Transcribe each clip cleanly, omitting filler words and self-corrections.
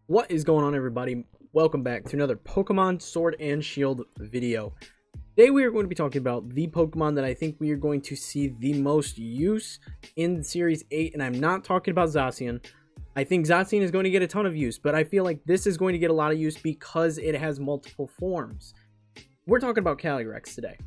What is going on, everybody? Welcome back to another Pokemon Sword and Shield video. Today we are going to be talking about the Pokemon that I think we are going to see the most use in Series 8, and I'm not talking about Zacian. I think Zacian is going to get a ton of use, but I feel like this is going to get a lot of use because it has multiple forms. We're talking about Calyrex today.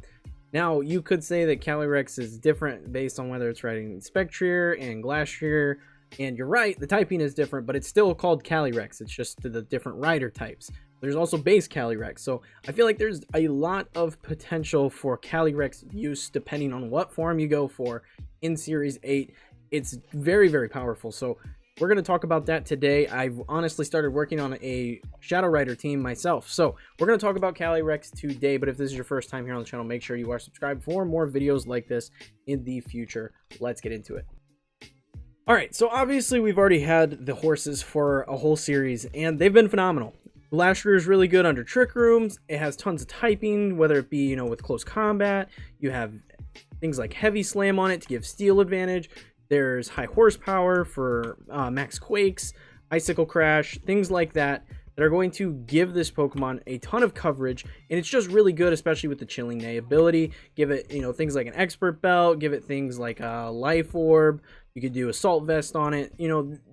Now, you could say that Calyrex is different based on whether it's riding Spectre and Glacier, and you're right, the typing is different, but it's still called Calyrex. It's just the different rider types. There's also base Calyrex, so I feel like there's a lot of potential for Calyrex use depending on what form you go for in Series 8. It's very, very powerful, so we're going to talk about that today. I've honestly started working on a Shadow Rider team myself, so we're going to talk about Calyrex today. But if this is your first time here on the channel, make sure you are subscribed for more videos like this in the future. Let's get into it. Alright, so obviously we've already had the horses for a whole series, and they've been phenomenal. Glacier is really good under Trick Rooms. It has tons of typing, whether it be, with close combat. You have things like Heavy Slam on it to give Steel advantage. There's high horsepower for max Quakes, Icicle Crash, things like that are going to give this Pokemon a ton of coverage, and it's just really good, especially with the Chilling Neigh ability. Give it, things like an Expert Belt, give it things like a Life Orb. You could do Assault Vest on it.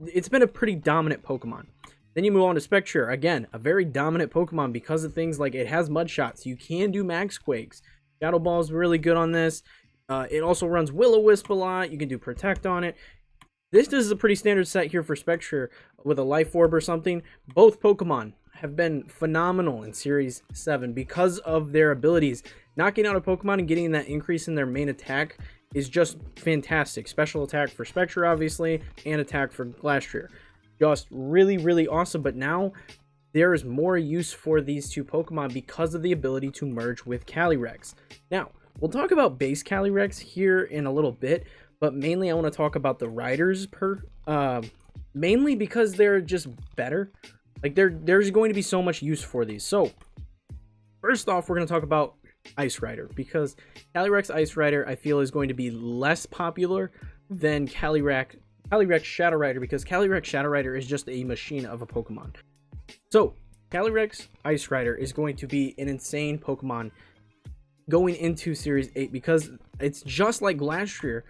It's been a pretty dominant Pokemon. Then you move on to Spectre. Again, a very dominant Pokemon because of things like it has Mud Shots. You can do Max Quakes. Shadow Ball is really good on this. It also runs Will-O-Wisp a lot. You can do Protect on it. This is a pretty standard set here for Spectre with a Life Orb or something. Both Pokemon have been phenomenal in Series 7 because of their abilities. Knocking out a Pokemon and getting that increase in their main attack is just fantastic. Special attack for Spectre, obviously, and attack for Glacier. Just really, really awesome. But now there is more use for these two Pokemon because of the ability to merge with Calyrex. Now, we'll talk about base Calyrex here in a little bit, but mainly I want to talk about the riders mainly because they're just better. Like there's going to be so much use for these. So first off, we're going to talk about Ice Rider, because Calyrex Ice Rider I feel is going to be less popular than Calyrex Shadow Rider, because Calyrex Shadow Rider is just a machine of a Pokemon. So Calyrex Ice Rider is going to be an insane Pokemon going into Series 8 because it's just like Glacier.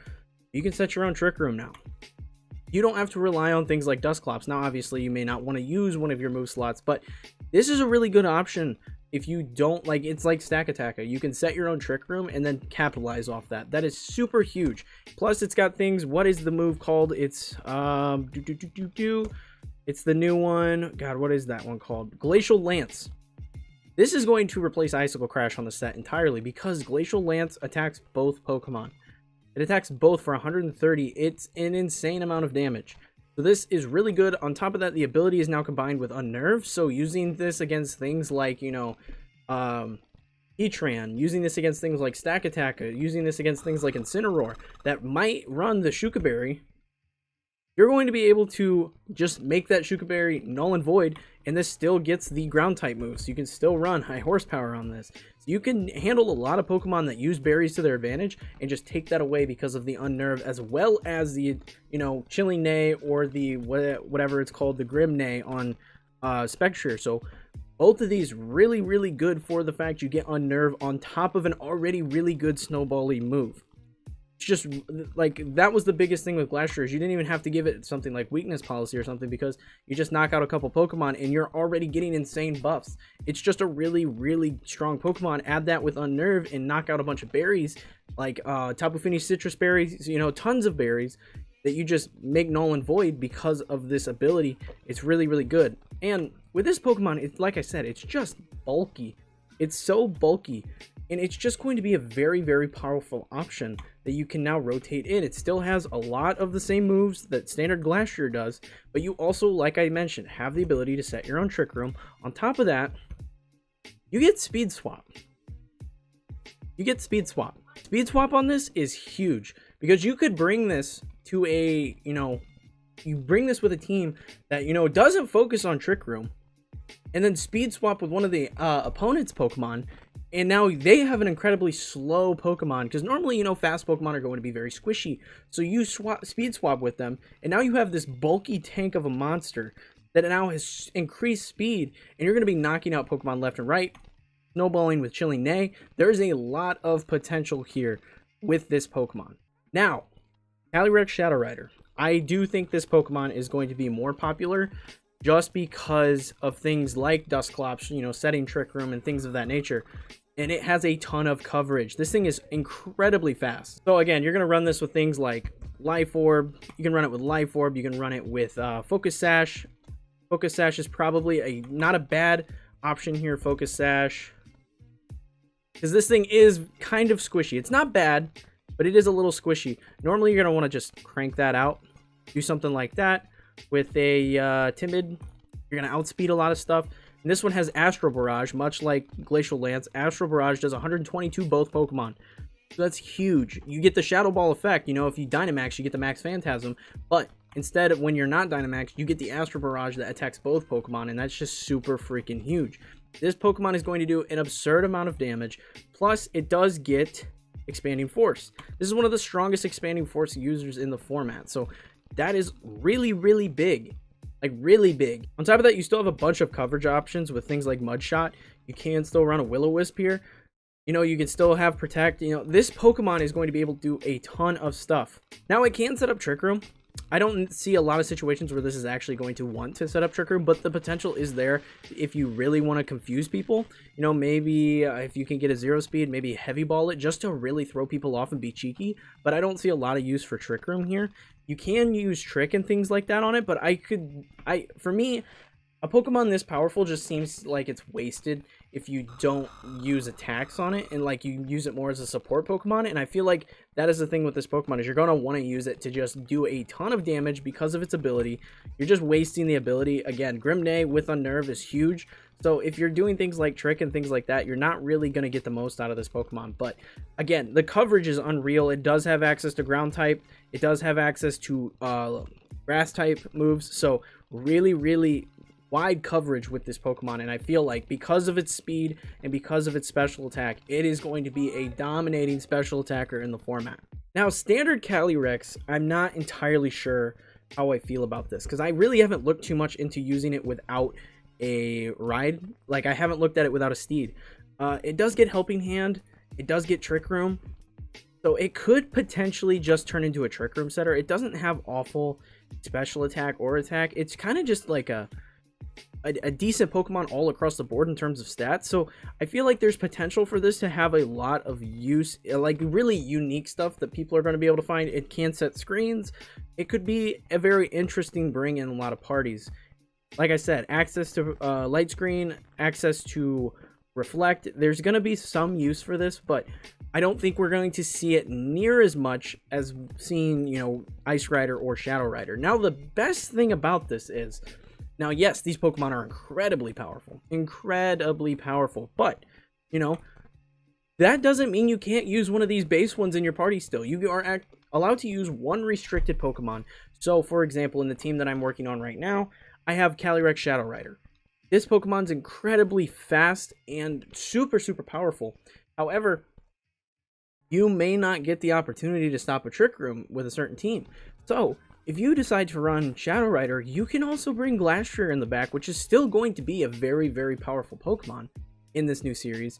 You can set your own Trick Room now. You don't have to rely on things like Dusclops. Now, obviously, you may not want to use one of your move slots, but this is a really good option if you don't like. It's like Stack Attacker. You can set your own Trick Room and then capitalize off that. That is super huge. Plus, it's got things. What is the move called? It's it's the new one. God, what is that one called? Glacial Lance. This is going to replace Icicle Crash on the set entirely because Glacial Lance attacks both Pokemon. It attacks both for 130. It's an insane amount of damage. So this is really good. On top of that, the ability is now combined with Unnerve. So using this against things like, Heatran, using this against things like Stack Attacker, using this against things like Incineroar that might run the Shuka Berry, you're going to be able to just make that Shuka Berry null and void, and this still gets the ground type moves. You can still run high horsepower on this. So you can handle a lot of Pokemon that use berries to their advantage and just take that away because of the Unnerve, as well as the, Chilling Neigh or the whatever it's called, the Grim Neigh on Spectre. So both of these really, really good for the fact you get Unnerve on top of an already really good snowbally move. It's just like that was the biggest thing with Glacier, is you didn't even have to give it something like Weakness Policy or something, because you just knock out a couple Pokemon and you're already getting insane buffs. It's just a really, really strong Pokemon. Add that with Unnerve and knock out a bunch of berries like Tapu Fini Citrus Berries, tons of berries that you just make null and void because of this ability. It's really, really good. And with this Pokemon, it's like I said, it's just bulky. It's so bulky, and it's just going to be a very, very powerful option that you can now rotate in. It still has a lot of the same moves that standard Glacier does, but you also, like I mentioned, have the ability to set your own Trick Room. On top of that, you get Speed Swap. Speed Swap on this is huge, because you could bring this to a, you bring this with a team that, doesn't focus on Trick Room, and then Speed Swap with one of the opponent's Pokemon, and now they have an incredibly slow Pokemon, because normally, fast Pokemon are going to be very squishy. So you Speed Swap with them, and now you have this bulky tank of a monster that now has increased speed, and you're going to be knocking out Pokemon left and right, snowballing with Chilling Neigh. There's a lot of potential here with this Pokemon. Now, Calyrex Shadow Rider. I do think this Pokemon is going to be more popular just because of things like Dusclops, you know, setting Trick Room and things of that nature. And it has a ton of coverage. This thing is incredibly fast. So again, you're going to run this with things like Life Orb. You can run it with Life Orb. You can run it with Focus Sash. Focus Sash is probably not a bad option here, Focus Sash. Because this thing is kind of squishy. It's not bad, but it is a little squishy. Normally, you're going to want to just crank that out. Do something like that. With a Timid, you're going to outspeed a lot of stuff. And this one has Astral Barrage, much like Glacial Lance. Astral Barrage does 122 both Pokemon. So that's huge. You get the Shadow Ball effect. You know, if you Dynamax, you get the Max Phantasm. But instead, when you're not Dynamax, you get the Astral Barrage that attacks both Pokemon. And that's just super freaking huge. This Pokemon is going to do an absurd amount of damage. Plus, it does get Expanding Force. This is one of the strongest Expanding Force users in the format. So that is really, really big. Like, really big. On top of that, you still have a bunch of coverage options with things like Mudshot. You can still run a Will-O-Wisp here. You know, you can still have Protect. You know, this Pokemon is going to be able to do a ton of stuff. Now, it can set up Trick Room. I don't see a lot of situations where this is actually going to want to set up Trick Room, but the potential is there if you really want to confuse people. You know, maybe if you can get a 0 speed, maybe Heavy Ball it just to really throw people off and be cheeky. But I don't see a lot of use for Trick Room here. You can use Trick and things like that on it, but for me, a Pokemon this powerful just seems like it's wasted if you don't use attacks on it and like you use it more as a support Pokemon. And I feel like that is the thing with this Pokemon is you're going to want to use it to just do a ton of damage because of its ability. You're just wasting the ability. Again, Grimnay with Unnerve is huge. So if you're doing things like Trick and things like that, you're not really going to get the most out of this Pokemon. But again, the coverage is unreal. It does have access to ground type. It does have access to grass type moves. So really, really wide coverage with this Pokemon, and I feel like because of its speed and because of its special attack, it is going to be a dominating special attacker in the format. Now, standard Calyrex, I'm not entirely sure how I feel about this because I really haven't looked too much into using it without a ride. Like, I haven't looked at it without a steed. It does get Helping Hand. It does get Trick Room. So it could potentially just turn into a Trick Room setter. It doesn't have awful special attack or attack. It's kind of just like a decent Pokemon all across the board in terms of stats. So I feel like there's potential for this to have a lot of use, like really unique stuff that people are going to be able to find. It can set screens. It could be a very interesting bring in a lot of parties. Like I said, access to light screen, access to reflect. There's going to be some use for this, but I don't think we're going to see it near as much as seeing, you know, Ice Rider or Shadow Rider. Now, the best thing about this is, now, yes, these Pokemon are incredibly powerful, but, you know, that doesn't mean you can't use one of these base ones in your party still. You are allowed to use one restricted Pokemon. So, for example, in the team that I'm working on right now, I have Calyrex Shadow Rider. This Pokemon's incredibly fast and super, super powerful. However, you may not get the opportunity to stop a Trick Room with a certain team. So, if you decide to run Shadow Rider, you can also bring Glastrier in the back, which is still going to be a very, very powerful Pokemon in this new series.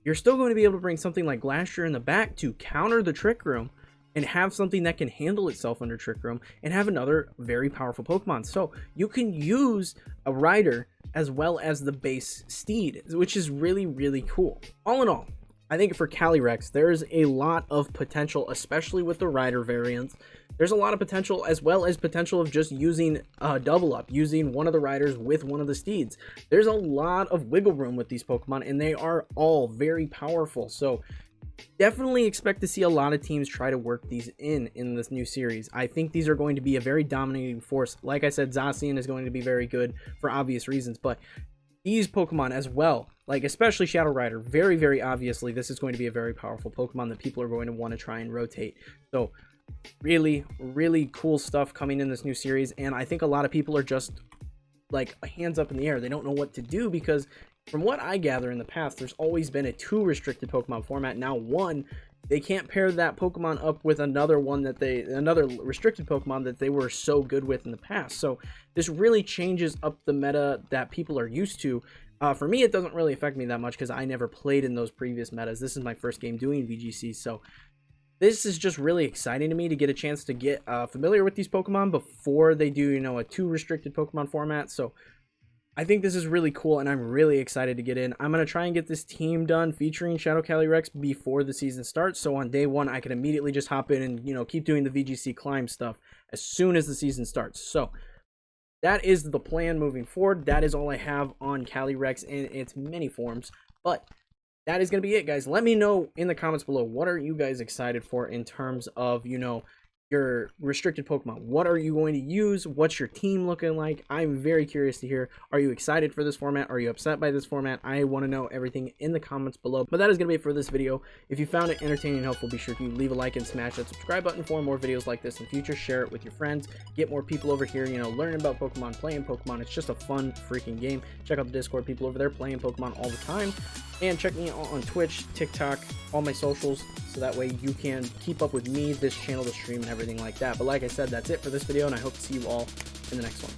You're still going to be able to bring something like Glastrier in the back to counter the Trick Room and have something that can handle itself under Trick Room and have another very powerful Pokemon. So you can use a Rider as well as the base Steed, which is really, really cool. All in all, I think for Calyrex, there's a lot of potential, especially with the Rider variants. There's a lot of potential, as well as potential of just using a double up, using one of the Riders with one of the Steeds. There's a lot of wiggle room with these Pokemon, and they are all very powerful. So definitely expect to see a lot of teams try to work these in this new series. I think these are going to be a very dominating force. Like I said, Zacian is going to be very good for obvious reasons, but these Pokemon as well, like especially Shadow Rider, very, very obviously, this is going to be a very powerful Pokemon that people are going to want to try and rotate. So really, really cool stuff coming in this new series, and I think a lot of people are just like hands up in the air. They don't know what to do because from what I gather in the past, there's always been a 2 restricted Pokemon format. Now 1 they can't pair that Pokemon up with another restricted Pokemon that they were so good with in the past. So this really changes up the meta that people are used to. For me, it doesn't really affect me that much because I never played in those previous metas. This is my first game doing VGC, so this is just really exciting to me to get a chance to get familiar with these Pokemon before they do, you know, a 2 restricted Pokemon format. So I think this is really cool, and I'm really excited to get in. I'm going to try and get this team done featuring Shadow Calyrex before the season starts, so on day 1, I can immediately just hop in and, you know, keep doing the VGC climb stuff as soon as the season starts. So that is the plan moving forward. That is all I have on Calyrex in its many forms, but that is going to be it, guys. Let me know in the comments below, what are you guys excited for in terms of, you know, your restricted Pokemon? What are you going to use? What's your team looking like? I'm very curious to hear. Are you excited for this format? Are you upset by this format? I want to know everything in the comments below. But that is going to be it for this video. If you found it entertaining and helpful, be sure to leave a like and smash that subscribe button for more videos like this in the future. Share it with your friends. Get more people over here, you know, learning about Pokemon, playing Pokemon. It's just a fun freaking game. Check out the Discord. People over there playing Pokemon all the time. And check me out on Twitch, TikTok, all my socials, so that way you can keep up with me, this channel, the stream, and everything like that. But like I said, that's it for this video, and I hope to see you all in the next one.